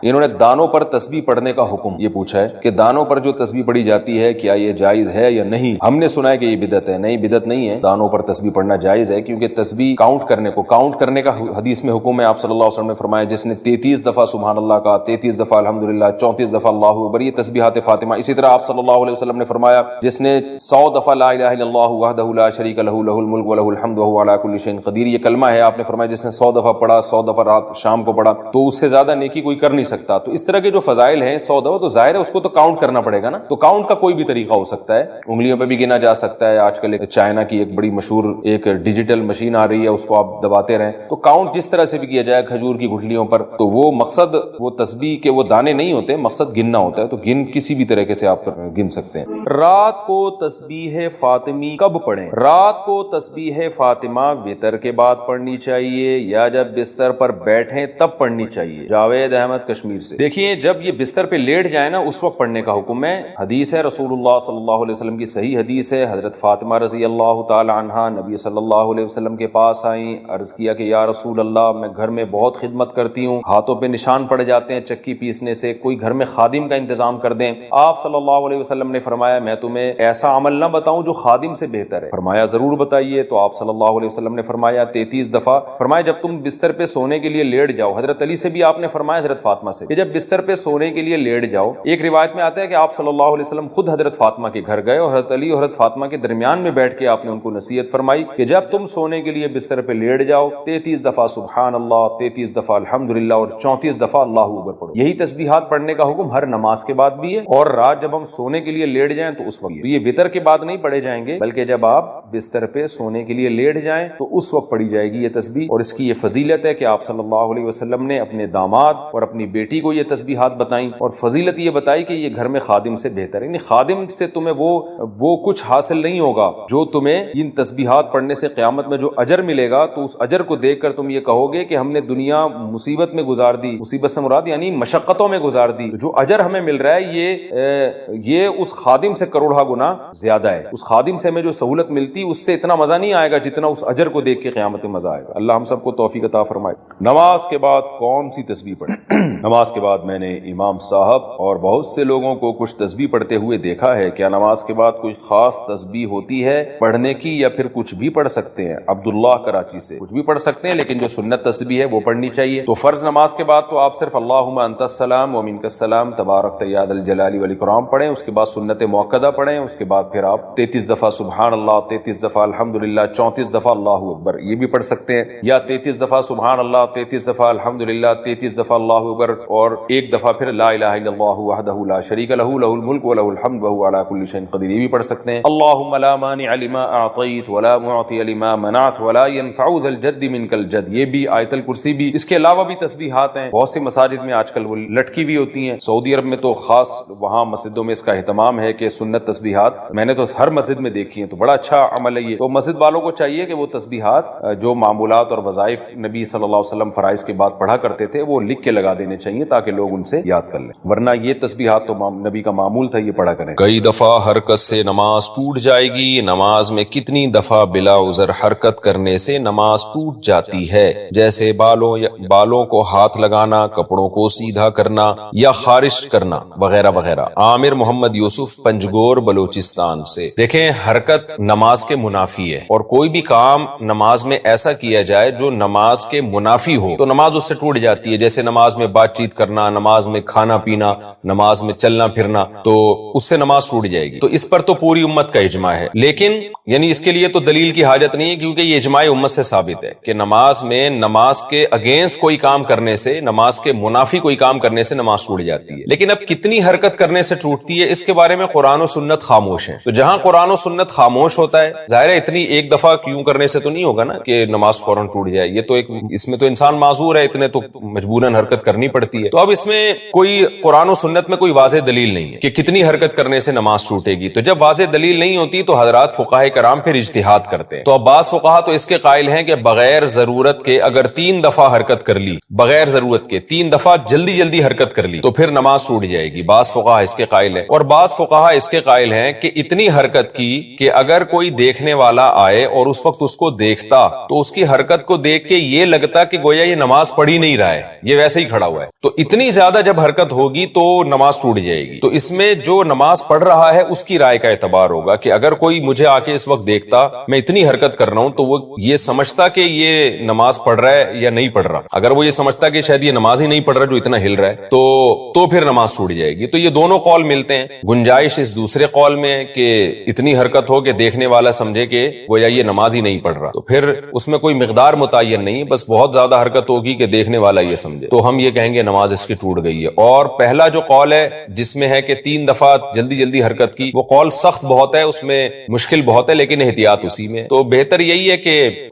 انہوں نے دانوں پر تسبیح پڑھنے کا حکم یہ پوچھا ہے کہ دانوں پر جو تسبیح پڑھی جاتی ہے کیا یہ جائز ہے یا نہیں؟ ہم نے سنا ہے کہ یہ بدعت ہے. نہیں، بدعت نہیں ہے، دانوں پر تسبیح پڑھنا جائز ہے، کیونکہ تسبیح کاؤنٹ کرنے کا حدیث میں حکم ہے. آپ صلی اللہ علیہ وسلم نے فرمایا جس نے 33 دفعہ سبحان اللہ کا، 33 دفعہ الحمدللہ، 34 دفعہ اللہ اکبر، یہ تسبیحات فاطمہ. اسی طرح آپ صلی اللہ علیہ وسلم نے فرمایا جس نے 100 دفعہ لا الہ الا اللہ وحدہ لا شریک لہ لہ الملک ولہ الحمد وہو علی کل شیء قدیر، یہ کلمہ ہے، آپ نے فرمایا جس نے 100 دفعہ پڑھا، 100 دفعہ رات شام کو پڑھا، تو اس سے زیادہ نیکی کوئی کر نہیں سکتا. تو اس طرح کے جو فضائل ہیں 100 دفعہ، تو ظاہر ہے اس کو تو کاؤنٹ کرنا پڑے گا نا. تو کاؤنٹ کا کوئی بھی طریقہ ہو سکتا ہے، انگلیوں پہ بھی گنا جا سکتا ہے. آج کل ایک چائنا کی ایک بڑی مشہور ایک ڈیجیٹل مشین آ رہی ہے، اس کو آپ دباتے رہیں تو کاؤنٹ جس طرح سے بھی کیا جائے کھجور کی گٹھلیوں پر. تو وہ مقصد وہ تسبیح کے وہ دانے نہیں ہوتے، مقصد گننا ہوتا ہے. تو گن کسی بھی طریقے سے آپ گن سکتے ہیں. رات کو تسبیح فاطمی کب پڑھیں؟ رات کو تسبیح فاطمہ وتر کے بعد پڑھنی چاہیے یا جب بستر پر بیٹھیں تب پڑھنی چاہیے؟ جاوید احمد کشمیر سے. دیکھیے جب یہ بستر پہ لیٹ جائے نا اس وقت پڑھنے کا حکم ہے. حدیث ہے رسول اللہ صلی اللہ علیہ وسلم کی صحیح حدیث ہے. حضرت فاطمہ رضی اللہ تعالی عنہا نبی صلی اللہ علیہ وسلم کے پاس آئیں، عرض کیا کہ یا رسول اللہ میں گھر میں بہت خدمت کرتی ہوں، ہاتھوں پہ نشان پڑ جاتے ہیں چکی پیسنے سے، کوئی گھر میں خادم کا انتظام کر دیں. آپ صلی اللہ علیہ وسلم نے فرمایا میں تمہیں ایسا عمل نہ بتاؤں جو خادم سے بہتر ہے؟ فرمایا ضرور بتائیے. تو آپ صلی اللہ علیہ وسلم نے فرمایا 33 دفعہ. فرمایا جب تم بستر پہ سونے کے لیے لیٹ جاؤ، حضرت علی سے بھی آپ نے فرمایا، حضرت فاطمہ سے کہ جب بستر پہ سونے کے لیے لیٹ جاؤ. ایک روایت میں آتا ہے کہ آپ صلی اللہ علیہ وسلم خود حضرت فاطمہ کے گھر گئے اور حضرت علی اور حضرت فاطمہ کے درمیان میں بیٹھ کے آپ نے ان کو نصیحت فرمائی کہ جب تم سونے کے لیے بستر پہ لیٹ جاؤ 33 دفعہ سبحان اللہ، 33 دفعہ الحمدللہ اور 34 دفعہ اللہ اکبر پڑھو. یہی تسبیحات پڑھنے کا حکم ہر نماز کے بعد بھی ہے، اور رات جب ہم سونے کے لیے لیٹ جائیں تو اس وقت بھی. یہ وتر کے بعد نہیں پڑھے جائیں گے، بلکہ جب آپ بستر پہ سونے کے لیے لیٹ جائیں تو اس وقت پڑھی جائے گی یہ تسبیح. اور اس کی یہ فضیلت ہے کہ آپ صلی اللہ علیہ وسلم نے اپنے داماد اور اپنی بیٹی کو یہ تسبیحات بتائیں، اور فضیلت یہ بتائی کہ یہ گھر میں خادم سے بہتر ہے. یعنی خادم سے تمہیں وہ کچھ حاصل نہیں ہوگا جو تمہیں ان تسبیحات پڑھنے سے قیامت میں جو اجر ملے گا، تو اس اجر کو دیکھ کر تم یہ کہو گے کہ ہم نے دنیا مصیبت میں گزار دی. مصیبت سے مراد یعنی مشقتوں میں گزار دی. جو اجر ہمیں مل رہا ہے یہ اس خادم سے کروڑہ گنا زیادہ ہے. اس خادم سے ہمیں جو سہولت ملتی اس سے اتنا مزہ نہیں آئے گا جتنا اس اجر کو دیکھ کے قیامت میں مزہ آئے گا. اللہ ہم سب کو توفیق عطا فرمائے. نماز کے بعد کون سی تسبیح پڑھیں؟ نماز کے بعد میں نے امام صاحب اور بہت سے لوگوں کو کچھ تسبیح پڑھتے ہوئے دیکھا ہے. کیا نماز کے بعد کوئی خاص تسبیح ہوتی ہے پڑھنے کی یا پھر کچھ بھی پڑھ سکتے ہیں؟ عبداللہ کراچی سے. کچھ بھی پڑھ سکتے ہیں لیکن جو سنت تسبیح ہے وہ پڑھنی چاہیے. تو فرض نماز کے بعد تو آپ صرف اللہم انت السلام و منک السلام تبارک یا ذا الجلال والاکرام پڑھیں. اس کے بعد سنت موقدہ پڑھیں. اس کے بعد پھر آپ 33 دفعہ سبحان اللہ، 33 دفعہ الحمدللہ، 34 دفعہ اللہ اکبر یہ بھی پڑھ سکتے ہیں، یا 33 دفعہ سبحان اللہ، 33 دفعہ الحمدللہ، 33 دفعہ اللہ اکبر، اور ایک دفعہ پھر لا الہ الا اللہ وحدہ لا شریک لہ لہ الملک ولہ الحمد وہو علی کل شیء قدیر یہ بھی پڑھ سکتے ہیں. اللہم لا مانع لما اعطیت ولا معطی لما منعت ولا ينفع ذا الجد منک الجد یہ بھی، آیت الکرسی بھی. اس کے علاوہ بھی تسبیحات ہیں بہت سی مساجد میں آج کل وہ لٹکی بھی ہوتی ہیں. سعودی عرب میں تو خاص وہاں مسجدوں میں اس کا اہتمام ہے کہ سنت تسبیحات میں نے تو ہر مسجد میں دیکھی ہیں، تو بڑا اچھا عمل ہے یہ. تو مسجد والوں کو چاہیے کہ وہ تسبیحات جو معمولات اور وظائف نبی صلی اللہ علیہ وسلم فرائض کے بعد پڑھا کرتے تھے وہ لکھ کے لگا دینے چاہیے تاکہ لوگ ان سے یاد کر لیں، ورنہ یہ تسبیحات تو نبی کا معمول تھا، یہ پڑھا کریں. کئی دفعہ حرکت سے نماز ٹوٹ جائے گی. نماز میں کتنی دفعہ بلا عذر حرکت کرنے سے نماز ٹوٹ جاتی ہے؟ جیسے بالوں کو ہاتھ لگانا، کپڑوں کو سیدھا کرنا یا خارش کرنا وغیرہ وغیرہ. عامر محمد یوسف پنجگور بلوچستان سے. دیکھیں حرکت نماز کے منافی ہے، اور کوئی بھی کام نماز میں ایسا کیا جائے جو نماز کے منافی ہو تو نماز اس سے ٹوٹ جاتی ہے. جیسے نماز میں بات چیت کرنا، نماز میں کھانا پینا، نماز میں چلنا پھرنا، تو اس سے نماز ٹوٹ جائے گی. تو اس پر تو پوری امت کا اجماع ہے، لیکن یعنی اس کے لیے تو دلیل کی حاجت نہیں ہے کیونکہ یہ اجماع امت سے ثابت ہے کہ نماز میں نماز کے اگینسٹ کوئی کام کرنے سے، نماز کے منافی کوئی کام کرنے سے نماز ٹوٹ جاتی ہے. لیکن اب کتنی حرکت کرنے سے ٹوٹتی ہے اس کے بارے میں قرآن و سنت خاموش ہے. تو جہاں قرآن و سنت خاموش ہوتا ہے ظاہر ہے اتنی ایک دفعہ کیوں کرنے سے تو نہیں ہوگا نا کہ نماز فوراً ٹوٹ جائے. یہ تو ایک اس میں تو انسان معذور ہے، اتنے تو مجبوراً حرکت کرنی پڑتی ہے. تو اب اس میں کوئی قرآن و سنت میں کوئی واضح دلیل نہیں ہے کہ کتنی حرکت کرنے سے نماز ٹوٹے گی. تو جب واضح دلیل نہیں ہوتی تو حضرات فقہاء کرام پھر اجتہاد کرتے ہیں. تو اب بعض فقہا تو اس کے قائل ہیں کہ بغیر ضرورت کے اگر 3 دفعہ حرکت کر لی، بغیر ضرورت کے 3 دفعہ جلدی حرکت کر لی تو پھر نماز ٹوٹ جائے گی. بعض فقہا اس کے قائل ہیں، اور بعض فقہا اس کے قائل ہیں کہ اتنی حرکت کی کہ اگر کوئی دیکھنے والا آئے اور اس وقت اس کو دیکھتا تو اس کی حرکت کو دیکھ کے یہ لگتا کہ گویا یہ نماز پڑھ ہی نہیں رہا ہے، یہ ویسے ہی کھڑا ہوا ہے. تو اتنی زیادہ جب حرکت ہوگی تو نماز ٹوٹ جائے گی. تو اس میں جو نماز پڑھ رہا ہے اس کی رائے کا اعتبار ہوگا کہ اگر کوئی مجھے آ کے اس وقت دیکھتا میں اتنی حرکت کر رہا ہوں تو وہ یہ سمجھتا کہ یہ نماز پڑھ رہا ہے یا نہیں پڑھ رہا. اگر وہ یہ سمجھتا کہ شاید یہ نماز ہی نہیں پڑھ رہا جو اتنا ہل رہا ہے تو پھر نماز ٹوٹ جائے گی. تو یہ دونوں قول ملتے ہیں. گنجائش اس دوسرے قول میں ہے کہ اتنی حرکت ہو کہ دیکھنے والا سمجھے کہ وہ یا یہ نماز ہی نہیں پڑھ رہا, تو پھر اس میں کوئی مقدار متعین نہیں, بس بہت زیادہ حرکت ہوگی کہ دیکھنے والا یہ سمجھے, تو ہم یہ کہیں گے نماز اس کی ٹوٹ گئی ہے. اور پہلا جو قول ہے جس میں ہے کہ 3 دفعہ جلدی جلدی حرکت کی, وہ قول سخت بہت ہے, اس میں مشکل بہت ہے, لیکن احتیاط اسی میں. تو بہتر یہی ہے کہ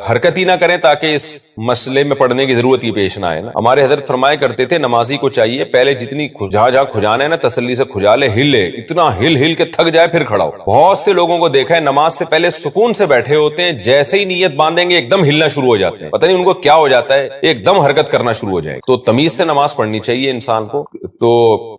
حرکت ہی نہ کریں تاکہ اس مسئلے میں پڑھنے کی ضرورت ہی پیش نہ آئے نا. ہمارے حضرت فرمایا کرتے تھے نمازی کو چاہیے پہلے جتنی جہاں کھجانا ہے نا تسلی سے کھجا لے, ہلے اتنا ہل کے تھک جائے پھر کھڑا ہو. بہت سے لوگوں کو دیکھا ہے نماز سے پہلے سکون سے بیٹھے ہوتے ہیں, جیسے ہی نیت باندھیں گے ایک دم ہلنا شروع ہو جاتے ہیں, پتہ نہیں ان کو کیا ہو جاتا ہے, ایک دم حرکت کرنا شروع ہو جائے. تو تمیز سے نماز پڑھنی چاہیے انسان کو, تو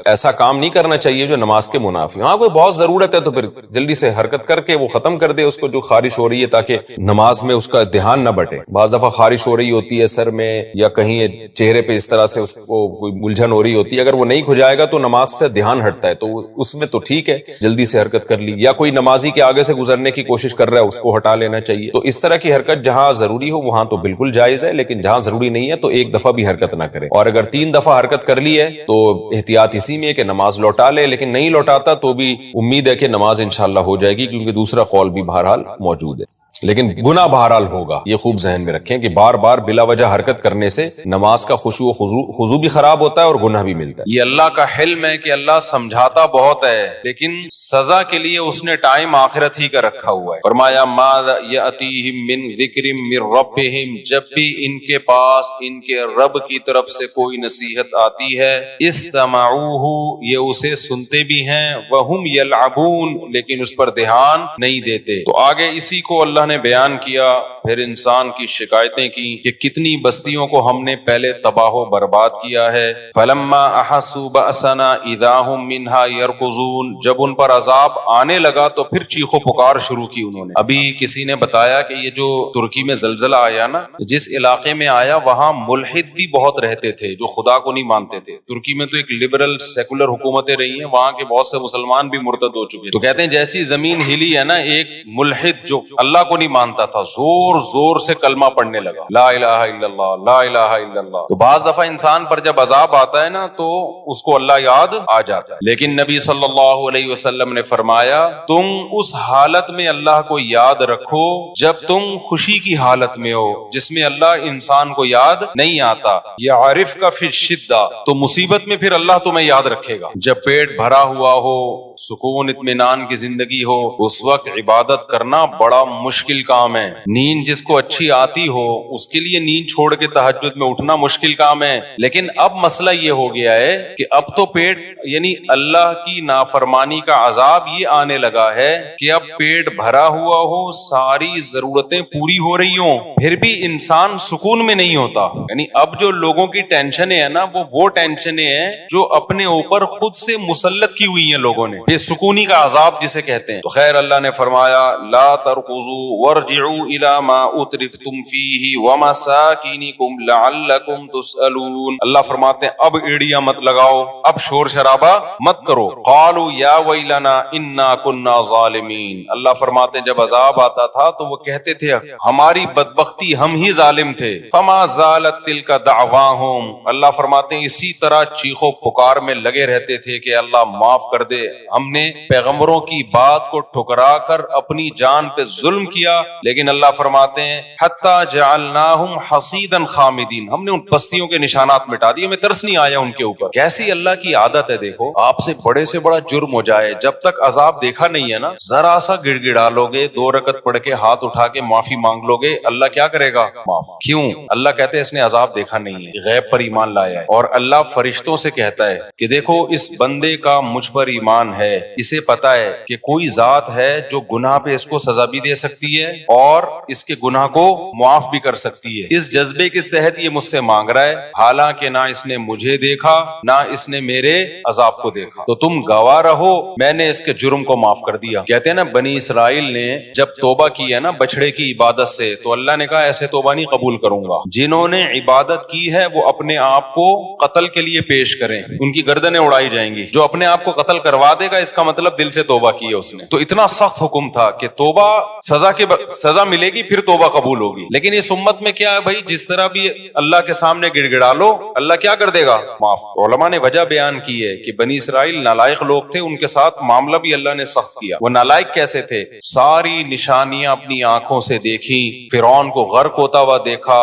ایسا کام نہیں کرنا چاہیے جو نماز کے منافی. ہاں کوئی بہت ضرورت ہے تو پھر جلدی سے حرکت کر کے وہ ختم کر دے اس کو جو خارش ہو رہی ہے, تاکہ نماز میں اس کا دھیان نہ بٹے. بعض دفعہ خارش ہو رہی ہوتی ہے سر میں یا کہیں چہرے پہ, اس طرح سے اس کو کوئی الجھن ہو رہی ہوتی ہے, اگر وہ نہیں کھجائے گا تو نماز سے دھیان ہٹتا ہے, تو اس میں تو ٹھیک ہے جلدی سے حرکت کر لی. یا کوئی نمازی کے آگے سے گزرنے کی کوشش کر رہا ہے اس کو ہٹا لینا چاہیے. تو اس طرح کی حرکت جہاں ضروری ہو وہاں تو بالکل جائز ہے, لیکن جہاں ضروری نہیں ہے تو ایک دفعہ بھی حرکت نہ کرے. اور اگر 3 دفعہ حرکت کر لی ہے تو احتیاط اسی میں ہے کہ نماز لوٹا لے, لیکن نہیں لوٹاتا تو بھی امید ہے کہ نماز انشاءاللہ ہو جائے گی, کیونکہ دوسرا قول بھی بہرحال موجود ہے. لیکن گناہ بہرحال ہوگا, یہ خوب ذہن میں رکھیں کہ بار بار بلا وجہ حرکت کرنے سے نماز کا خشوع و خضوع بھی خراب ہوتا ہے اور گناہ بھی ملتا ہے. یہ اللہ کا حلم ہے کہ اللہ سمجھاتا بہت ہے, لیکن سزا کے لیے اس نے ٹائم آخرت ہی کا رکھا ہوا ہے. فرمایا ما یاتیہم من ذکر من ربہم, جب بھی ان کے پاس ان کے رب کی طرف سے کوئی نصیحت آتی ہے, استمعوہ, یہ اسے سنتے بھی ہیں, وہم یلعبون, لیکن اس پر دھیان نہیں دیتے. تو آگے اسی کو اللہ نے بیان کیا, پھر انسان کی شکایتیں کی کہ کتنی بستیوں کو ہم نے پہلے تباہ و برباد کیا ہے. فلما احسوا بأسنا اذا هم منها يركضون, جب ان پر عذاب آنے لگا تو پھر چیخ و پکار شروع کی انہوں نے. ابھی کسی نے بتایا کہ یہ جو ترکی میں زلزلہ آیا نا, جس علاقے میں آیا وہاں ملحد بھی بہت رہتے تھے جو خدا کو نہیں مانتے تھے. ترکی میں تو ایک لبرل سیکولر حکومتیں رہی ہیں, وہاں کے بہت سے مسلمان بھی مرتد ہو چکے. تو کہتے ہیں جیسی زمین ہلی ہے نا, ایک ملحد جو اللہ کو نہیں مانتا تھا زور زور سے کلمہ پڑھنے لگا, لا الہ الا اللہ, لا الہ الا اللہ. تو بعض دفعہ انسان پر جب عذاب آتا ہے نا تو اس کو اللہ یاد آ جاتا ہے. لیکن نبی صلی اللہ علیہ وسلم نے فرمایا تم اس حالت میں اللہ کو یاد رکھو جب تم خوشی کی حالت میں ہو, جس میں اللہ انسان کو یاد نہیں آتا. یعرف کا فی الشدہ, تو مصیبت میں پھر اللہ تمہیں یاد رکھے گا. جب پیٹ بھرا ہوا ہو, سکون اطمینان کی زندگی ہو, اس وقت عبادت کرنا بڑا مشکل کام ہے. نیند جس کو اچھی آتی ہو اس کے لیے نیند چھوڑ کے تہجد میں اٹھنا مشکل کام ہے. لیکن اب مسئلہ یہ ہو گیا ہے کہ اب تو پیٹ یعنی اللہ کی نافرمانی کا عذاب یہ آنے لگا ہے کہ اب پیٹ بھرا ہوا ہو, ساری ضرورتیں پوری ہو رہی ہوں, پھر بھی انسان سکون میں نہیں ہوتا. یعنی اب جو لوگوں کی ٹینشنیں ہیں نا, وہ ٹینشنیں ہیں جو اپنے اوپر خود سے مسلط کی ہوئی ہیں لوگوں نے, بے سکونی کا عذاب جسے کہتے ہیں. تو خیر اللہ نے فرمایا لا ترکضوا وارجعوا الى ما اترفتم فيه ومساکنکم لعلکم تسألون. اللہ فرماتے ہیں اب ایڑیاں مت لگاؤ, اب شور شرابہ مت کرو. قالوا یا ویلنا انا كنا ظالمین. اللہ فرماتے ہیں جب عذاب آتا تھا تو وہ کہتے تھے ہماری بدبختی, ہم ہی ظالم تھے. فما زالت تلک دعواہم, اللہ فرماتے ہیں اسی طرح چیخو پکار میں لگے رہتے تھے کہ اللہ معاف کر دے, ہم نے پیغمبروں کی بات کو ٹھکرا کر اپنی جان پہ ظلم کیا. لیکن اللہ فرماتے ہیں حتی جعلناہم حصیدا خامدین, ہم نے ان بستیوں کے نشانات مٹا دیے, ہمیں ترس نہیں آیا ان کے اوپر. کیسی اللہ کی عادت ہے, دیکھو آپ سے بڑا جرم ہو جائے, جب تک عذاب دیکھا نہیں ہے نا, ذرا سا گڑ گڑا لو گے, 2 رکعت پڑھ کے ہاتھ اٹھا کے معافی مانگ لو گے, اللہ کیا کرے گا؟ معاف. کیوں؟ اللہ کہتے ہیں اس نے عذاب دیکھا نہیں ہے, غیب پر ایمان لایا ہے. اور اللہ فرشتوں سے کہتا ہے کہ دیکھو اس بندے کا مجھ پر ایمان ہے, ہے, اسے پتا ہے کہ کوئی ذات ہے جو گناہ پہ اس کو سزا بھی دے سکتی ہے اور اس کے گناہ کو معاف بھی کر سکتی ہے. اس جذبے کے تحت یہ مجھ سے مانگ رہا ہے, حالانکہ نہ اس نے مجھے دیکھا نہ اس نے میرے عذاب کو دیکھا, تو تم گواہ رہو میں نے اس کے جرم کو معاف کر دیا. کہتے ہیں نا بنی اسرائیل نے جب توبہ کی ہے نا بچڑے کی عبادت سے, تو اللہ نے کہا ایسے توبہ نہیں قبول کروں گا. جنہوں نے عبادت کی ہے وہ اپنے آپ کو قتل کے لیے پیش کریں, ان کی گردنیں اڑائی جائیں گی. جو اپنے آپ کو قتل کروا دے گا اس کا مطلب دل سے توبہ کی ہے اس نے. تو اتنا سخت حکم تھا کہ توبہ سزا ملے گی پھر توبہ قبول ہوگی. لیکن اس امت میں کیا ہے بھائی, جس طرح بھی اللہ کے سامنے گڑ گڑا لو اللہ کیا کر دے گا, معاف. علماء نے وجہ بیان کی ہے کہ بنی اسرائیل نالائق لوگ تھے, ان کے ساتھ معاملہ بھی اللہ نے سخت کیا. وہ نالائق کیسے تھے, ساری نشانیاں اپنی آنکھوں سے دیکھی, فرعون کو غرق ہوتا ہوا دیکھا,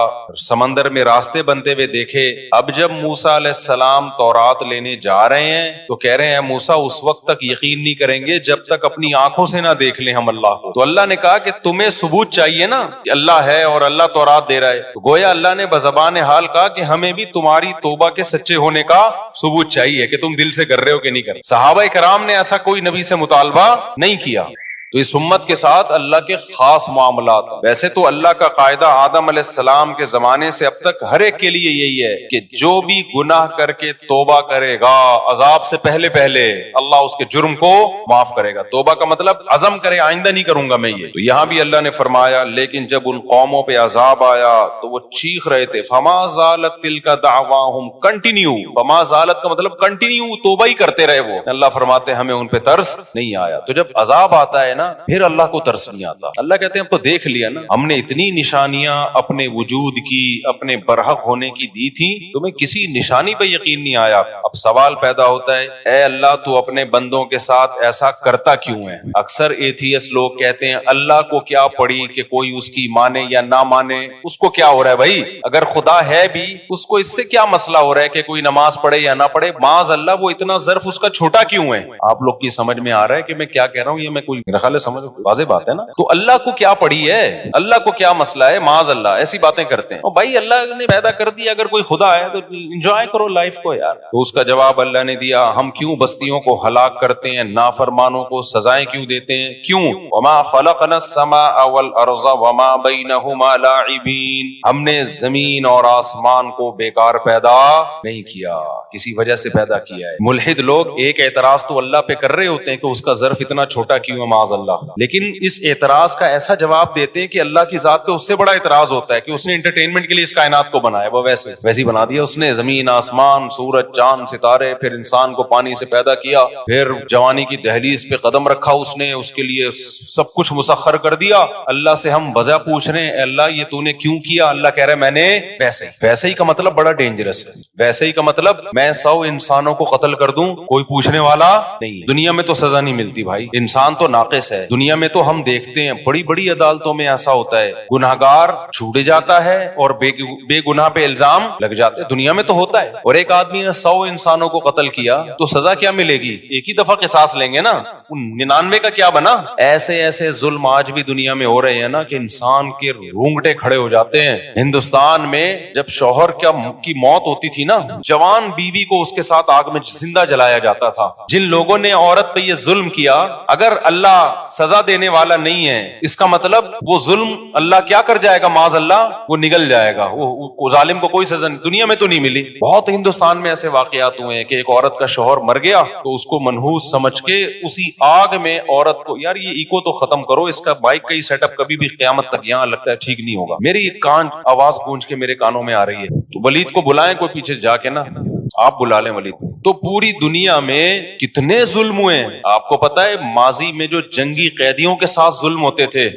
سمندر میں راستے بنتے ہوئے دیکھے. اب جب موسیٰ علیہ السلام تورات لینے جا رہے ہیں تو کہہ رہے ہیں موسیٰ اس وقت تک یقین نہیں کریں گے جب تک اپنی آنکھوں سے نہ دیکھ لیں ہم اللہ کو. تو اللہ نے کہا کہ تمہیں ثبوت چاہیے نا کہ اللہ ہے اور اللہ تورات دے رہا ہے. تو گویا اللہ نے بزبان حال کہا کہ ہمیں بھی تمہاری توبہ کے سچے ہونے کا ثبوت چاہیے کہ تم دل سے کر رہے ہو کہ نہیں کر رہے. صحابہ کرام نے ایسا کوئی نبی سے مطالبہ نہیں کیا. تو اس امت کے ساتھ اللہ کے خاص معاملات. ویسے تو اللہ کا قاعدہ آدم علیہ السلام کے زمانے سے اب تک ہر ایک کے لیے یہی ہے کہ جو بھی گناہ کر کے توبہ کرے گا عذاب سے پہلے اللہ اس کے جرم کو معاف کرے گا. توبہ کا مطلب عزم کرے آئندہ نہیں کروں گا میں یہ. تو یہاں بھی اللہ نے فرمایا لیکن جب ان قوموں پہ عذاب آیا تو وہ چیخ رہے تھے, فما زالت تلک دعواہم, کنٹینیو. فما زالت کا مطلب کنٹینیو توبہ ہی کرتے رہے وہ. اللہ فرماتے ہمیں ان پہ ترس نہیں آیا. تو جب عذاب آتا ہے نا پھر اللہ کو ترس نہیں آتا. اللہ کہتے ہیں اب تو دیکھ لیا نا, ہم نے اتنی نشانیاں اپنے وجود کی اپنے برحق ہونے کی دی تھی, تمہیں کسی نشانی پہ یقین نہیں آیا. اب سوال پیدا ہوتا ہے اے اللہ تو اپنے بندوں کے ساتھ ایسا کرتا کیوں ہے. اکثر ایتھیسٹ لوگ کہتے ہیں اللہ کو کیا پڑی کہ کوئی اس کی مانے یا نہ مانے, اس کو کیا ہو رہا ہے بھائی, اگر خدا ہے بھی اس کو اس سے کیا مسئلہ ہو رہا ہے کہ کوئی نماز پڑھے یا نہ پڑھے. معاذ اللہ وہ اتنا ظرف اس کا چھوٹا کیوں ہے. آپ لوگ کی سمجھ میں آ رہا ہے کہ میں کیا کہہ رہا ہوں, یہ میں کوئی میرا خیال سمجھ واضح بات ہے نا. تو اللہ کو کیا پڑی ہے, اللہ کو کیا مسئلہ ہے, معاذ اللہ ایسی باتیں کرتے ہیں. اور بھائی اللہ نے پیدا کر دیا, اگر کوئی خدا ہے تو انجوائے کرو لائف کو یار. تو اس کا جواب اللہ نے دیا, ہم کیوں بستیوں کو ہلاک کرتے ہیں, نافرمانوں کو سزائیں کیوں دیتے ہیں, کیوں. وما خلقنا السماء والارض وما بینہما لاعبین, ہم نے زمین اور آسمان کو بیکار پیدا نہیں کیا, کسی وجہ سے پیدا کیا ہے. ملحد لوگ ایک اعتراض تو اللہ پہ کر رہے ہوتے ہیں کہ اس کا ظرف اتنا چھوٹا کیوں ہے معاذ اللہ, لیکن اس اعتراض کا ایسا جواب دیتے ہیں کہ اللہ کی ذات پہ اس سے بڑا اعتراض ہوتا ہے کہ اس نے انٹرٹینمنٹ کے لیے اس کائنات کو بنایا, وہ ویسے ہی بنا دیا اس نے, زمین آسمان سورج چاند ستارے, پھر انسان کو پانی سے پیدا کیا, پھر جوانی کی دہلیز پہ قدم رکھا اس نے, اس کے لیے سب کچھ مسخر کر دیا. اللہ سے ہم وجہ پوچھ رہے ہیں اے اللہ یہ تو نے کیوں کیا, اللہ کہہ رہا ہے میں نے ویسے ہی کا مطلب بڑا ڈینجرس ہے. ویسے ہی کا مطلب میں 100 انسانوں کو قتل کر دوں کوئی پوچھنے والا نہیں. دنیا میں تو سزا نہیں ملتی بھائی, انسان تو ناقص ہے. دنیا میں تو ہم دیکھتے ہیں بڑی بڑی عدالتوں میں ایسا ہوتا ہے, گناہگار چھوڑے جاتا ہے اور بے گناہ پہ الزام لگ جاتے ہیں. دنیا میں تو ہوتا ہے. اور ایک آدمی نے 100 انسانوں کو قتل کیا تو سزا کیا ملے گی, ایک ہی دفعہ قصاص لیں گے نا, 99 کا کیا بنا. ایسے ظلم آج بھی دنیا میں ہو رہے ہیں نا کہ انسان کے رونگٹے کھڑے ہو جاتے ہیں. ہندوستان میں جب شوہر کی موت ہوتی تھی نا, جوان بیوی کو اس کے ساتھ آگ میں زندہ جلایا جاتا تھا. جن لوگوں نے عورت پہ یہ ظلم کیا, اگر اللہ سزا دینے والا نہیں ہے اس کا مطلب وہ ظلم اللہ کیا کر جائے گا, معاذ اللہ وہ نگل جائے گا, وہ ظالم کو کوئی سزا دنیا میں تو نہیں ملی. بہت ہندوستان میں ایسے واقعات ہوئے ہیں کہ ایک عورت کا شوہر مر گیا تو اس کو منحوس سمجھ کے اسی آگ میں عورت کو, یار یہ ایکو تو ختم کرو, اس کا بائک کا ہی سیٹ اپ کبھی بھی قیامت تک یہاں لگتا ہے ٹھیک نہیں ہوگا. میری کان آواز گونج کے میرے کانوں میں آ رہی ہے, تو ولید کو بلائیں کوئی پیچھے جا کے نا, آپ بلا لیں ولید. تو پوری دنیا میں کتنے ظلم ہوئے ہیں آپ کو پتا ہے. ماضی میں جو جنگی قیدیوں کے ساتھ ظلم ہوتے تھے,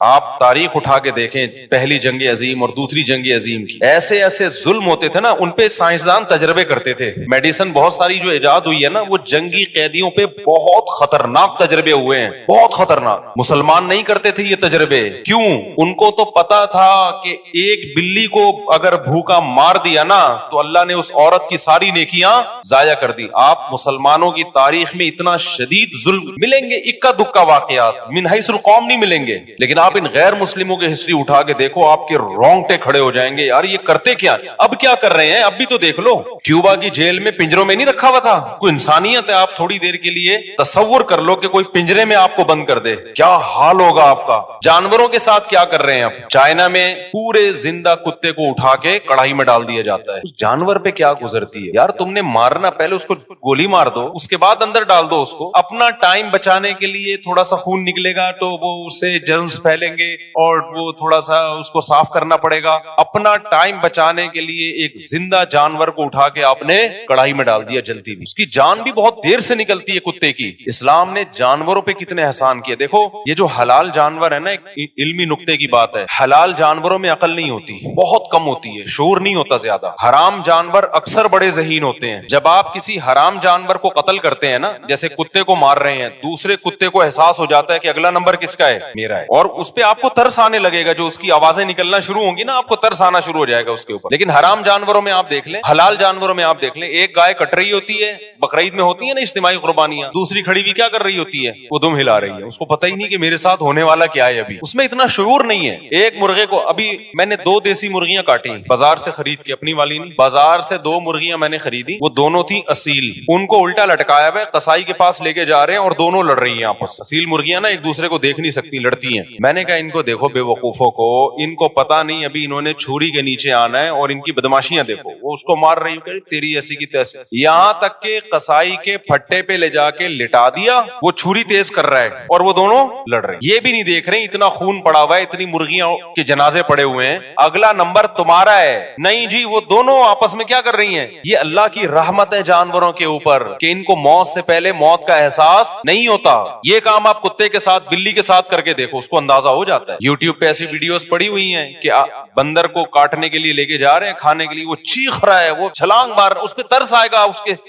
آپ تاریخ اٹھا کے دیکھیں, پہلی جنگ عظیم اور دوسری جنگ عظیم کی ایسے ظلم ہوتے تھے نا, ان پہ سائنسدان تجربے کرتے تھے. میڈیسن بہت ساری جو ایجاد ہوئی ہے نا, وہ جنگی قیدیوں پہ بہت خطرناک تجربے ہوئے ہیں, بہت خطرناک. مسلمان نہیں کرتے تھے یہ تجربے, کیوں؟ ان کو تو پتا تھا کہ ایک بلی کو اگر بھوکا مار دیا نا تو اللہ نے اس عورت کی ساری نیکیاں ضائع کر دی. آپ مسلمانوں کی تاریخ میں اتنا شدید ظلم ملیں گے, اکا دکا واقعات من حیث القوم نہیں ملیں گے, لیکن آپ ان غیر مسلموں کی ہسٹری اٹھا کے دیکھو, آپ کے رونگٹے کھڑے ہو جائیں گے, یار یہ کرتے کیا, اب کیا کر رہے ہیں, اب بھی تو دیکھ لو. کیوبا کی جیل میں پنجروں میں نہیں رکھا ہوا تھا, کوئی انسانیت ہے؟ آپ تھوڑی دیر کے لیے تصور کر لو کہ کوئی پنجرے میں آپ کو بند کر دے, کیا حال ہوگا آپ کا. جانوروں کے ساتھ کیا کر رہے ہیں اب. چائنا میں پورے زندہ کتے کو اٹھا کے کڑھائی میں ڈال دیا جاتا ہے. اس جانور پہ کیا گزرتی ہے یار, تم نے مارنا پہلے اس کو گولی مار دو, اس کے بعد اندر ڈال دو اس کو. اپنا ٹائم بچانے کے لیے تھوڑا سا خون نکلے گا تو وہ اسے جرمز پھیلیں گے اور وہ تھوڑا سا اس کو صاف کرنا پڑے گا. اپنا ٹائم بچانے کے لیے ایک زندہ جانور کو اٹھا کے آپ نے کڑھائی میں ڈال دیا جلتی بھی. اس کی جان بھی بہت دیر سے نکلتی ہے کتے کی. اسلام نے جانوروں پہ کتنے احسان کیے. دیکھو یہ جو حلال جانور ہے نا, ایک علمی نقطے کی بات ہے, حلال جانوروں میں عقل نہیں ہوتی, بہت کم ہوتی ہے, شعور نہیں ہوتا زیادہ. حرام جانور اکثر بڑے ذہین ہوتے ہیں. جب آپ کسی حرام جانور کو قتل کرتے ہیں نا, جیسے کتے کو مار رہے ہیں, دوسرے کتے کو احساس ہو جاتا ہے کہ اگلا نمبر کس کا ہے, میرا ہے, اور اس پہ آپ کو ترس آنے لگے گا. جو اس کی آوازیں نکلنا شروع ہوں گی نا, آپ کو ترس آنا شروع ہو جائے گا اس کے اوپر. لیکن حرام جانوروں میں آپ دیکھ لیں, حلال جانوروں میں آپ دیکھ لیں, ایک گائے کٹ رہی ہوتی ہے, بقرعید میں ہوتی ہے نا اجتماعی قربانیاں, دوسری کھڑی ہوئی کیا کر رہی ہوتی ہے, وہ دم ہلا رہی ہے. اس کو پتہ ہی نہیں کہ میرے ساتھ ہونے والا کیا ہے. ابھی اس میں اتنا شعور نہیں ہے. ایک مرغے کو, ابھی میں نے 2 دیسی مرغیاں کاٹی بازار سے خرید کے, اپنی والی نہیں, بازار سے 2 مرغیاں میں نے خریدی, وہ دونوں تھی اصیل. ان کو الٹا لٹکایا ہوا ہے, قصائی کے پاس لے کے جا رہے ہیں اور دونوں لڑ رہی ہیں آپس. اصیل مرغیاں نا ایک دوسرے کو دیکھ نہیں سکتی, لڑتی ہیں. میں نے کہا ان کو دیکھو بے وقوفوں کو, ان کو پتا نہیں ابھی انہوں نے چھری کے نیچے آنا ہے, اور ان کی بدماشیاں دیکھو. وہ اس کو مار رہی ہے, تیری ایسی کی تیسی, یہاں تک کہ قصائی کے پھٹے پہ لے جا کے لٹا دیا, وہ چھری تیز کر رہا ہے اور وہ دونوں لڑ رہے ہیں. یہ بھی نہیں دیکھ رہے اتنا خون پڑا ہوا ہے, اتنی مرغیاں کے جنازے پڑے ہوئے ہیں, اگلا نمبر تمہارا ہے. نہیں جی, وہ دونوں آپس میں کیا کر رہی ہیں. یہ اللہ کی رحمت ہے جانوروں کے اوپر کہ ان کو موت سے پہلے موت کا احساس نہیں ہوتا. یہ کام آپ کتے کے ساتھ, بلی کے ساتھ کر کے دیکھو, اس کو اندازہ ہو جاتا ہے. یوٹیوب پہ ایسی ویڈیوز پڑی ہوئی ہیں کہ بندر کو کاٹنے کے لیے لے کے جا رہے ہیں کھانے کے لیے, وہ چیخ رہا ہے, وہ چھلانگ مار رہا ہے, اس پہ ترس آئے گا,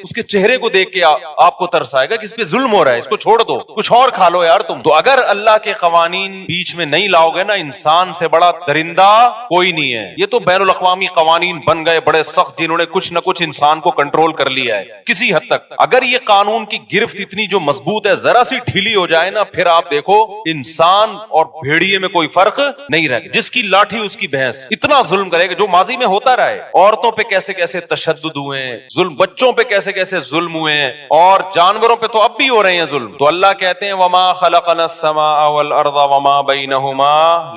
اس کے چہرے کو دیکھ کے آپ کو ترس آئے گا کہ اس پہ ظلم ہو رہا ہے, اس کو چھوڑ دو, کچھ اور کھا لو یار تم. تو اگر اللہ کے قوانین بیچ میں نہیں لاؤ گے نا, انسان سے بڑا درندہ کوئی نہیں ہے. یہ تو بین الاقوامی قوانین بن گئے بڑے سخت, جنہوں نے کچھ نہ کچھ انسان کو کنٹرول کر لیا ہے کسی حد تک. اگر یہ قانون کی گرفت اتنی جو مضبوط ہے, ذرا سی ڈھیلی ہو جائے نا, پھر آپ دیکھو انسان اور بھیڑیے میں کوئی فرق نہیں رہتا. جس کی لاٹھی اس کی بھینس, اتنا ظلم کرے گا جو ماضی میں ہوتا رہا ہے. عورتوں پہ کیسے کیسے تشدد ہوئے ہیں, ظلم, بچوں پہ کیسے کیسے ظلم ہوئے ہیں, اور جانوروں پہ تو اب بھی ہو رہے ہیں ظلم. تو اللہ کہتے ہیں وما خلقنا السماء والارض وما بینہما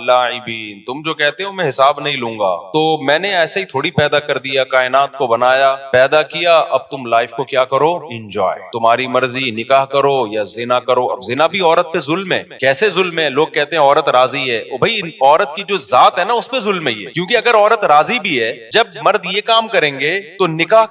لاعبین. تم جو کہتے ہو میں حساب نہیں لوں گا, تو میں نے ایسے ہی تھوڑی پیدا کر دیا, کائنات کو بنایا, پیدا کیا, اب تم لائف کو کیا کرو, انجوائے, تمہاری مرضی, نکاح کرو یا زنا کرو. اب زنا بھی عورت پہ ظلم ہے. کیسے ظلم ہے؟ لوگ کہتے ہیں عورت راضی ہے, او بھائی عورت کی جو ذات ہے نا اس پہ ظلم ہے یہ, کیونکہ اگر عورت راضی بھی ہے, جب مرد یہ کام کریں گے تو نکاح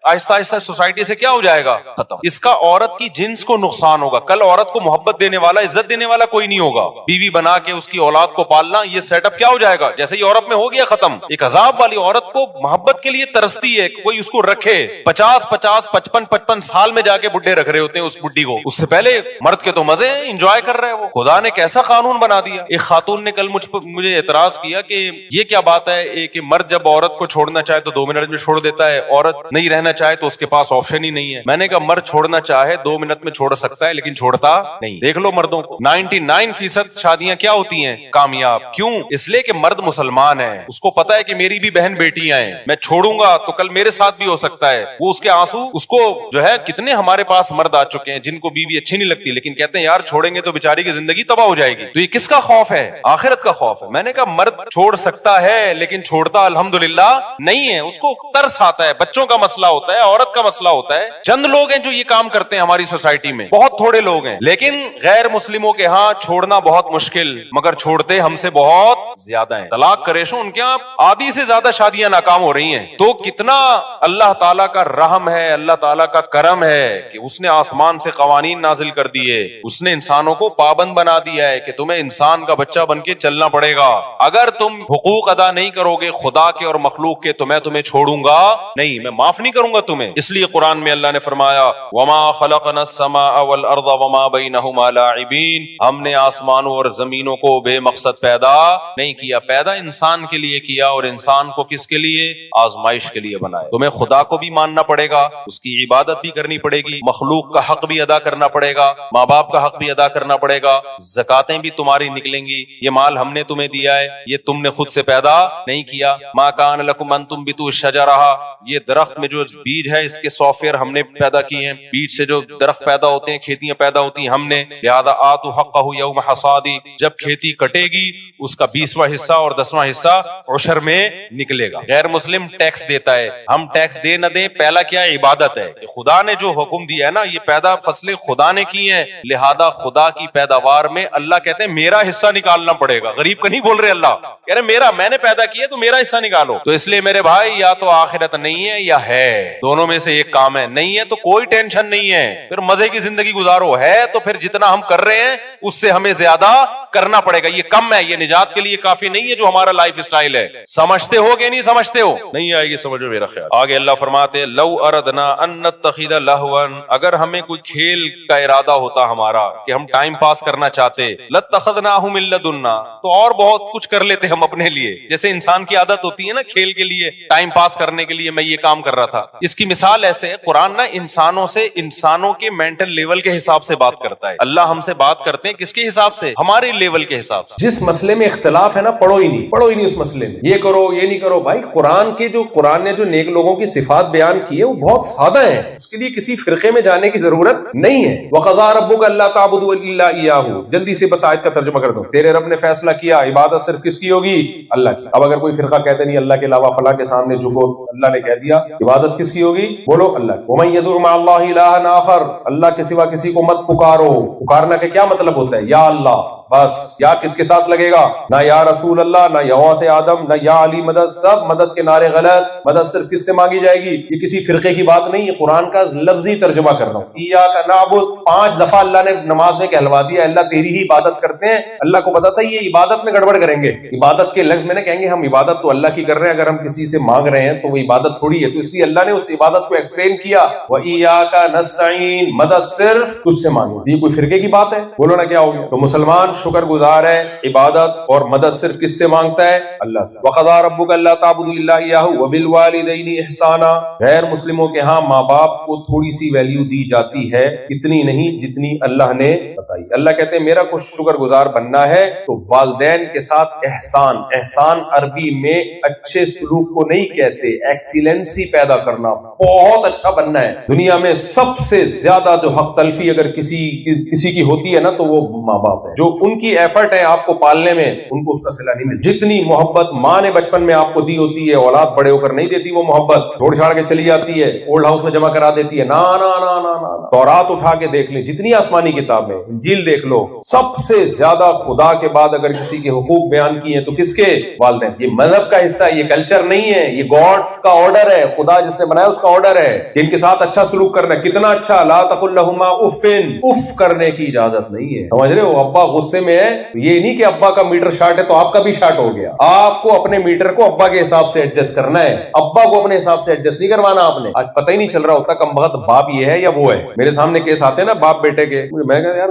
آہستہ آہستہ سوسائٹی سے کیا ہو جائے گا, ختم. اس کا عورت کی جنس کو نقصان ہوگا. کل عورت کو محبت دینے والا, عزت دینے والا کوئی نہیں ہوگا. بیوی بنا کے اس کی اولاد کو پالنا, یہ سیٹ اپ کیا ہو جائے گا, جیسے یورپ میں ہو گیا ختم. ایک عذاب والی عورت کو محبت کے لیے ترستی ہے, کوئی اس کو رکھے. 50-55 سال میں جا کے بڈھے رکھ رہے ہوتے ہیں اس بڈھی کو, اس سے پہلے مرد کے تو مزے ہیں, انجوائے کر رہے ہیں. وہ خدا نے کیسا قانون بنا دیا. ایک خاتون نے کل مجھے اعتراض کیا کہ یہ کیا بات ہے کہ مرد جب عورت کو چھوڑنا چاہے تو 2 منٹ میں چھوڑ دیتا ہے, عورت نہیں رہنا چاہے تو اس کے پاس آپشن ہی نہیں ہے. میں نے کہا مرد چھوڑنا چاہے 2 منٹ میں چھوڑ سکتا ہے, لیکن چھوڑتا نہیں. دیکھ لو مردوں کو 99% شادیاں کیا ہوتی ہیں, کامیاب. کیوں؟ اس لیے کہ مرد مسلمان ہے, اس کو پتا ہے کہ میری بھی بہن بیٹیاں ہیں, میں چھوڑوں گا تو کل میرے ساتھ بھی ہو سکتا ہے. وہ اس کے آنسو, اس کو جو ہے, کتنے ہمارے پاس مرد آ چکے ہیں جن کو بیوی اچھی نہیں لگتی, لیکن کہتے ہیں یار چھوڑیں گے تو بیچاری کی زندگی تباہ ہو جائے گی. تو یہ کس کا خوف ہے؟ آخرت کا خوف ہے. میں نے کہا مرد چھوڑ سکتا ہے لیکن چھوڑتا الحمدللہ نہیں ہے. اس کو ترس آتا ہے, بچوں کا مسئلہ ہوتا ہے, عورت کا مسئلہ ہوتا ہے. چند لوگ ہیں جو یہ کام کرتے ہیں ہماری سوسائٹی میں, بہت تھوڑے لوگ ہیں. لیکن غیر مسلموں کے ہاں چھوڑنا بہت مشکل, مگر چھوڑتے ہم سے بہت زیادہ ہیں. طلاق کا ریشو ان کے ہاں آدھی سے زیادہ شادیاں ناکام ہو رہی ہیں. تو کتنا اللہ تعالیٰ کا رحم ہے, اللہ تعالیٰ کا کرم ہے کہ اس نے آسمان سے قوانین نازل کر دیے, اس نے انسانوں کو پابند بنا دیا ہے کہ تمہیں انسان کا بچہ بن کے چلنا پڑے گا. اگر تم حقوق حقوق ادا نہیں کرو گے خدا کے اور مخلوق کے تو میں تمہیں چھوڑوں گا نہیں, میں معاف نہیں کروں گا تمہیں. اس لیے قرآن میں اللہ نے فرمایا وما خلقنا السماء والارض وما بینہما لاعبین, ہم نے آسمانوں اور زمینوں کو بے مقصد پیدا نہیں کیا. پیدا انسان کے لیے کیا, اور انسان کو کس کے لیے؟ آزمائش کے لیے بنایا. تمہیں خدا کو بھی ماننا پڑے گا, اس کی عبادت بھی کرنی پڑے گی, مخلوق کا حق بھی ادا کرنا پڑے گا, ماں باپ کا حق بھی ادا کرنا پڑے گا, زکاتیں بھی تمہاری نکلیں گی. یہ مال ہم نے تمہیں دیا ہے, یہ تم نے خود سے پیدا نہیں کیا. ما کان لکم ان تنبتوا الشجرہ, یہ درخت میں جو بیج ہے اس کے سافٹ ویئر ہم نے پیدا کیے ہیں, بیج سے جو درخت پیدا ہوتے ہیں, کھیتیاں پیدا ہوتی ہیں ہم نے. لہذا آتوا حقہ یوم حصادی, جب کھیتی کٹے گی اس کا 20واں حصہ اور 10واں حصہ عشر میں نکلے گا. غیر مسلم ٹیکس دیتا ہے, ہم ٹیکس دے نہ دیں, پہلا کیا ہے؟ عبادت ہے. خدا نے جو حکم دیا ہے نا, یہ پیدا فصلیں خدا نے کی ہیں, لہذا خدا کی پیداوار میں اللہ کہتے ہیں میرا حصہ نکالنا پڑے گا. غریب کا نہیں بول رہے اللہ, کہہ رہے میرا, میں نے پیدا کیا تو میرا حصہ نکالو. تو اس لیے میرے بھائی یا تو آخرت نہیں ہے یا ہے, دونوں میں سے ایک کام ہے. نہیں ہے تو کوئی ٹینشن نہیں ہے, پھر مزے کی زندگی گزارو. ہے تو پھر جتنا ہم کر رہے ہیں اس سے ہمیں زیادہ کرنا پڑے گا. یہ کم ہے, یہ نجات کے لیے کافی نہیں ہے جو ہمارا لائف اسٹائل ہے. سمجھتے ہو کہ نہیں سمجھتے ہو؟ نہیں آئے گی سمجھو میرا خیال. آگے اللہ فرماتے لو اردنا ان نتخذ لہوا, اگر ہمیں کوئی کھیل کا ارادہ ہوتا ہمارا کہ ہم ٹائم پاس کرنا چاہتے, لاتخذناہ من لدنا, تو اور بہت کچھ کر لیتے ہم اپنے لیے. جیسے انسان کی عادت ہوتی ہے نا کھیل کے لیے, ٹائم پاس کرنے کے لیے میں یہ کام کر رہا تھا. اس کی مثال ایسے ہے, قرآن نا انسانوں سے, انسانوں کے مینٹل لیول کے حساب سے بات کرتا ہے. اللہ ہم سے بات کرتے ہیں کس کے حساب سے؟ ہمارے لیول کے حساب سے. جس مسئلے میں اختلاف ہے نا, پڑھو ہی نہیں اس مسئلے میں, یہ کرو یہ نہیں کرو. بھائی قرآن نے جو نیک لوگوں کی صفات بیان کی ہے وہ بہت سادہ ہیں, اس کے لیے کسی فرقے میں جانے کی ضرورت نہیں ہے. وَقَضَىٰ رَبُّكَ أَلَّا تَعْبُدُوا إِلَّا إِيَّاهُ, جلدی سے بس آیت کا ترجمہ کر دو. تیرے رب نے فیصلہ کیا عبادت صرف کس کی ہوگی؟ اللہ کی. اب اگر کوئی فرقہ کہتے نہیں اللہ کے علاوہ فلاں کے سامنے جھکو, اللہ نے کہہ دیا عبادت کس کی ہوگی؟ بولو اللہ کی. وَمَن يَدْعُ مَعَ اللَّهِ إِلَٰهًا آخَرَ, اللہ کے سوا کسی کو مت پکارو. پکارنا کا کیا مطلب ہوتا ہے؟ یا اللہ بس. یا کس کے ساتھ لگے گا؟ نہ یا رسول اللہ, نہ یا غوث آدم, نہ یا علی مدد, سب مدد کے نعرے غلط. مدد صرف کس سے مانگی جائے گی؟ یہ کسی فرقے کی بات نہیں ہے, قرآن کا لفظی ترجمہ کر رہا ہوں. ایاک نعبد 5 دفعہ اللہ نے نماز میں کہلوا دیا, اللہ تیری ہی عبادت کرتے ہیں. اللہ کو پتا تھا یہ عبادت میں گڑبڑ کریں گے. عبادت کے لفظ میں نے کہیں گے ہم عبادت تو اللہ کی کر رہے ہیں, اگر ہم کسی سے مانگ رہے ہیں تو وہ عبادت تھوڑی ہے. تو اس لیے اللہ نے اس عبادت کو ایکسپلین کیا, وَإِيَّاكَ نَسْتَعِينُ, مدد صرف تجھ سے مانگو. یہ کوئی فرقے کی بات ہے؟ بولو نا کیا ہو گیا. تو مسلمان شکر گزار ہے, عبادت اور مدد صرف کس سے مانگتا ہے؟ اللہ سے. وَقَضَىٰ رَبُّكَ أَلَّا تَعْبُدُوا إِلَّا إِيَّاهُ وَبِالْوَالِدَيْنِ إِحْسَانًا, غیر مسلموں کے ہاں ماں باپ کو تھوڑی سی ویلیو دی جاتی ہے, اتنی نہیں جتنی اللہ نے بتائی. اللہ کہتے ہیں میرا کچھ شکر گزار بننا ہے تو والدین کے ساتھ احسان. احسان عربی میں اچھے سلوک کو نہیں کہتے, ایکسیلنسی پیدا کرنا, بہت اچھا بننا ہے. دنیا میں سب سے زیادہ جو حق تلفی اگر کسی کی ہوتی ہے نا تو وہ ماں باپ ہے. جو ان کی ایفرٹ ہے آپ کو پالنے میں, ان کو اس کا صلہ نہیں ملتا. جتنی محبت ماں نے بچپن میں آپ کو دی ہوتی ہے, اولاد بڑے ہو کر نہیں دیتی وہ محبت. چھوڑ چھاڑ کے چلی جاتی ہے, اولڈ ہاؤس میں جمع کرا دیتی ہے. نا نا نا نا نا. تورات اٹھا کے دیکھ لیں, جتنی آسمانی کتابیں, انجیل دیکھ لو, سب سے زیادہ خدا کے بعد اگر کسی کے حقوق بیان کیے ہیں تو کس کے؟ والدین. یہ مذہب کا حصہ ہے, یہ کلچر نہیں ہے, یہ گاڈ کا آرڈر ہے. خدا جس نے بنایا اس کا آرڈر ہے کہ ان کے ساتھ اچھا سلوک کرنا ہے. کتنا اچھا, لا تقل لہما اف, اف کرنے کی اجازت نہیں ہے. سمجھ رہے ہو؟ ابا غصے میں ہے, یہ نہیں کہ ابا کا میٹر شارٹ ہے تو آپ کا بھی شارٹ ہو گیا. آپ کو اپنے میٹر کو ابا کے حساب سے ایڈجسٹ کرنا ہے, ابا کو اپنے حساب سے ایڈجسٹ نہیں کروانا. آپ نے آج پتہ ہی نہیں چل رہا ہوتا کم وقت باپ یہ ہے یا وہ ہے. میرے سامنے کیس آتے ہیں نا باپ بیٹے کے, میں کہا یار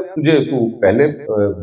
تو پہلے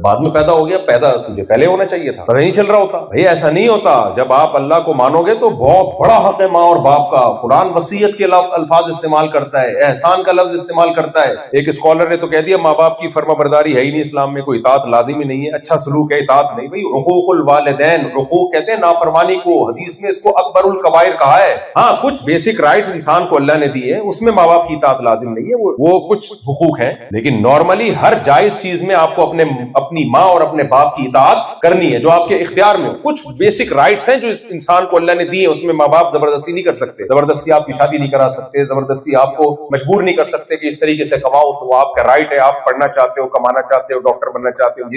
بعد میں پیدا ہو گیا, پیدا تجھے پہلے ہونا چاہیے تھا, پتہ نہیں چل رہا ہوتا. بھائی ایسا نہیں ہوتا. جب آپ اللہ کو مانو گے تو بہت بڑا حق ہے ماں اور باپ کا. قرآن وصیت کے الفاظ استعمال کرتا ہے, احسان کا لفظ استعمال کرتا ہے. ایک اسکالر نے تو کہہ دیا ماں باپ کی فرما برداری ہے ہی نہیں اسلام میں, کوئی اطاعت لازمی نہیں ہے. اچھا سلوک ہے, اطاعت نہیں. بھائی حقوق الوالدین, حقوق کہتے ہیں نافرمانی کو, حدیث میں اس کو اکبر الکبائر کہا ہے. ہاں کچھ بیسک رائٹس انسان کو اللہ نے دیے ہیں, اس میں ماں باپ کی اطاعت لازم نہیں ہے, وہ کچھ حقوق ہیں. لیکن نارملی ہر جائز چیز میں آپ کو اپنی ماں اور اپنے باپ کی اطاعت کرنی ہے جو آپ کے اختیار میں ہو. کچھ بیسک رائٹس ہیں جو اس انسان کو اللہ نے دیے ہیں, اس میں ماں باپ زبردستی نہیں کر سکتے. زبردستی آپ کی شادی نہیں کرا سکتے, زبردستی آپ کو مجبور نہیں کر سکتے کہ اس طریقے سے کماؤ, وہ آپ کا رائٹ ہے. آپ پڑھنا چاہتے ہو, کمانا چاہتے ہو, ڈاکٹر بننا چاہتے ہو,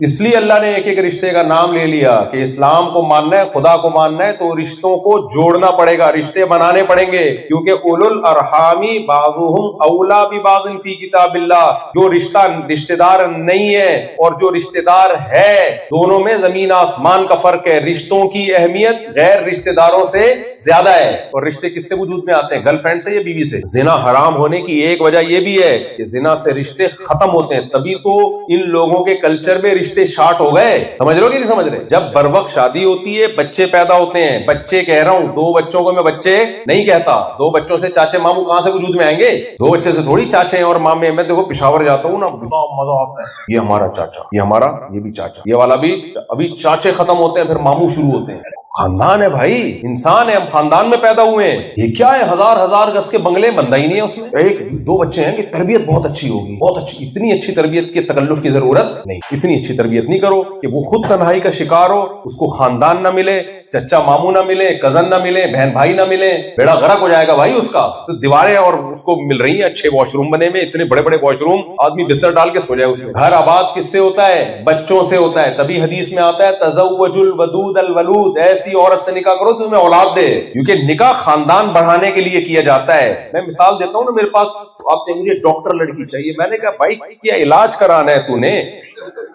اس لیے اللہ نے ایک ایک رشتے کا نام لے لیا کہ اسلام کو ماننا ہے، خدا کو ماننا ہے تو رشتوں کو جوڑنا پڑے گا، رشتے بنانے پڑیں گے، کیونکہ اولو الارحامی بعضهم اولا ببعض فی کتاب اللہ، جو رشتہ دار نہیں ہے اور جو رشتہ دار ہے، دونوں میں زمین آسمان کا فرق ہے۔ رشتوں کی اہمیت غیر رشتہ داروں سے زیادہ ہے۔ اور رشتے کس سے وجود میں آتے ہیں؟ گرل فرینڈ سے یا بیوی سے؟ زنا حرام ہونے کی ایک وجہ یہ بھی ہے کہ زنا سے رشتے ختم ہوتے ہیں، تبھی تو ان لوگوں کے کلچر میں رشتے شارٹ ہو گئے۔ سمجھ رہے ہو کہ نہیں سمجھ رہے؟ جب بر وقت شادی ہوتی ہے، بچے پیدا ہوتے ہیں، بچے کہہ رہا ہوں، دو بچوں کو میں بچے نہیں کہتا، دو بچوں سے چاچے ماموں کہاں سے وجود میں آئیں گے؟ دو بچے سے تھوڑی چاچے ہیں اور مامے۔ میں دیکھو پشاور جاتا ہوں نا، بڑا مزہ آتا ہے، یہ ہمارا چاچا، یہ ہمارا، یہ بھی چاچا، یہ والا بھی، ابھی چاچے ختم ہوتے ہیں پھر ماموں شروع ہوتے ہیں۔ خاندان ہے بھائی، انسان ہے، ہم خاندان میں پیدا ہوئے ہیں۔ یہ کیا ہے ہزار گز کے بنگلے؟ بندہ ہی نہیں ہے اس میں۔ ایک دو بچے ہیں کہ تربیت بہت اچھی ہوگی، بہت اچھی، اتنی اچھی تربیت کے تکلف کی ضرورت نہیں، اتنی اچھی تربیت نہیں کرو کہ وہ خود تنہائی کا شکار ہو، اس کو خاندان نہ ملے، چچا ماموں نہ ملے، کزن نہ ملے، بہن بھائی نہ ملے، بیڑا غرق ہو جائے گا بھائی اس کا۔ تو دیواریں اور اس کو مل رہی ہیں، اچھے واش روم بنے ہوئے، اتنے بڑے بڑے واش روم، آدمی بستر ڈال کے سو جائے اس میں۔ گھر آباد کس سے ہوتا ہے؟ بچوں سے ہوتا ہے، تبھی حدیث میں آتا ہے تزوج الودود الولود، ایسی عورت سے نکاح کرو تو تمہیں اولاد دے، کیونکہ نکاح خاندان بڑھانے کے لیے کیا جاتا ہے۔ میں مثال دیتا ہوں نا، میرے پاس آپ سے مجھے ڈاکٹر لڑکی چاہیے، میں نے کہا بھائی کیا علاج کرانا ہے تو نے؟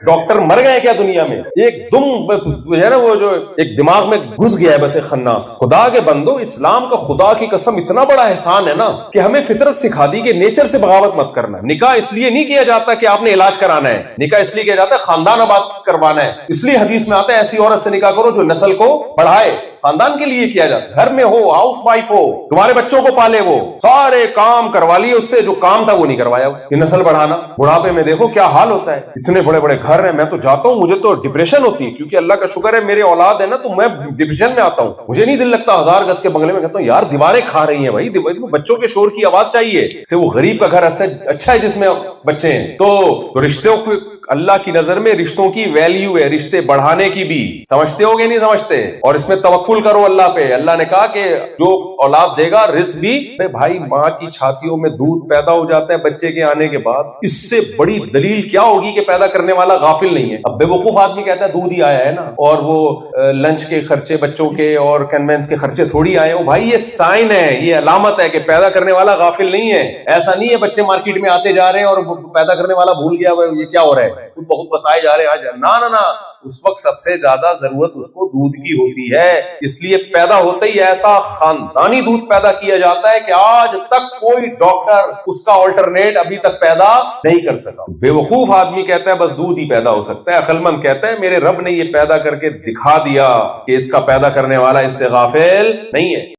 ڈاکٹر مر گئے کیا دنیا میں؟ ایک دم ہے نا وہ جو ایک دماغ میں گھس گیا ہے بس ایک خناس۔ خدا کے بندو، اسلام کا خدا کی قسم اتنا بڑا احسان ہے نا کہ ہمیں فطرت سکھا دی کہ نیچر سے بغاوت مت کرنا۔ نکاح اس لیے نہیں کیا جاتا کہ آپ نے علاج کرانا ہے، نکاح اس لیے کیا جاتا ہے خاندان آباد کروانا ہے۔ اس لیے حدیث میں آتا ہے ایسی عورت سے نکاح کرو جو نسل کو بڑھائے، خاندان کے لیے کیا جاتا ہے۔ گھر میں ہو، ہاؤس وائف ہو، تمہارے بچوں کو پالے، وہ سارے کام کروا لیے اس سے، جو کام تھا وہ نہیں کروایا اس کی نسل بڑھانا۔ بڑھاپے میں دیکھو کیا حال ہوتا ہے، اتنے بڑے بڑے گھر ہیں، میں تو جاتا ہوں مجھے تو ڈپریشن ہوتی ہے، کیونکہ اللہ کا شکر ہے میرے اولاد ہے نا، تو میں ڈپریشن میں آتا ہوں، مجھے نہیں دل لگتا ہزار گز کے بنگلے میں، کہتا ہوں یار دیواریں کھا رہی ہیں بھائی، بچوں کے شور کی آواز چاہیے سے۔ وہ غریب کا گھر اچھا ہے جس میں بچے ہیں۔ تو رشتوں کو اللہ کی نظر میں رشتوں کی ویلیو ہے، رشتے بڑھانے کی بھی۔ سمجھتے ہو گے نہیں سمجھتے؟ اور اس میں توکل کرو اللہ پہ۔ اللہ نے کہا کہ جو اولاد دے گا رزق بھی۔ بھائی ماں کی چھاتیوں میں دودھ پیدا ہو جاتا ہے بچے کے آنے کے بعد، اس سے بڑی دلیل کیا ہوگی کہ پیدا کرنے والا غافل نہیں ہے؟ اب بے وقوف آدمی کہتا ہے دودھ ہی آیا ہے نا، اور وہ لنچ کے خرچے بچوں کے اور کنوینس کے خرچے تھوڑی آئے ہو۔ بھائی یہ سائن ہے، یہ علامت ہے کہ پیدا کرنے والا غافل نہیں ہے۔ ایسا نہیں ہے بچے مارکیٹ میں آتے جا رہے ہیں اور پیدا کرنے والا بھول گیا یہ کیا ہو رہا ہے، بہت بسائے جا رہے ہیں آج۔ نہ اس وقت سب سے زیادہ ضرورت اس کو دودھ کی ہوتی ہے، اس لیے پیدا ہوتے ہی ایسا خاندانی دودھ پیدا کیا جاتا ہے کہ آج تک کوئی ڈاکٹر اس کا آلٹرنیٹ ابھی تک پیدا نہیں کر سکا۔ بے وقوف آدمی کہتا ہے بس دودھ ہی پیدا ہو سکتا ہے، عقل مند کہتا ہے میرے رب نے یہ پیدا کر کے دکھا دیا کہ اس کا پیدا کرنے والا اس سے غافل نہیں ہے۔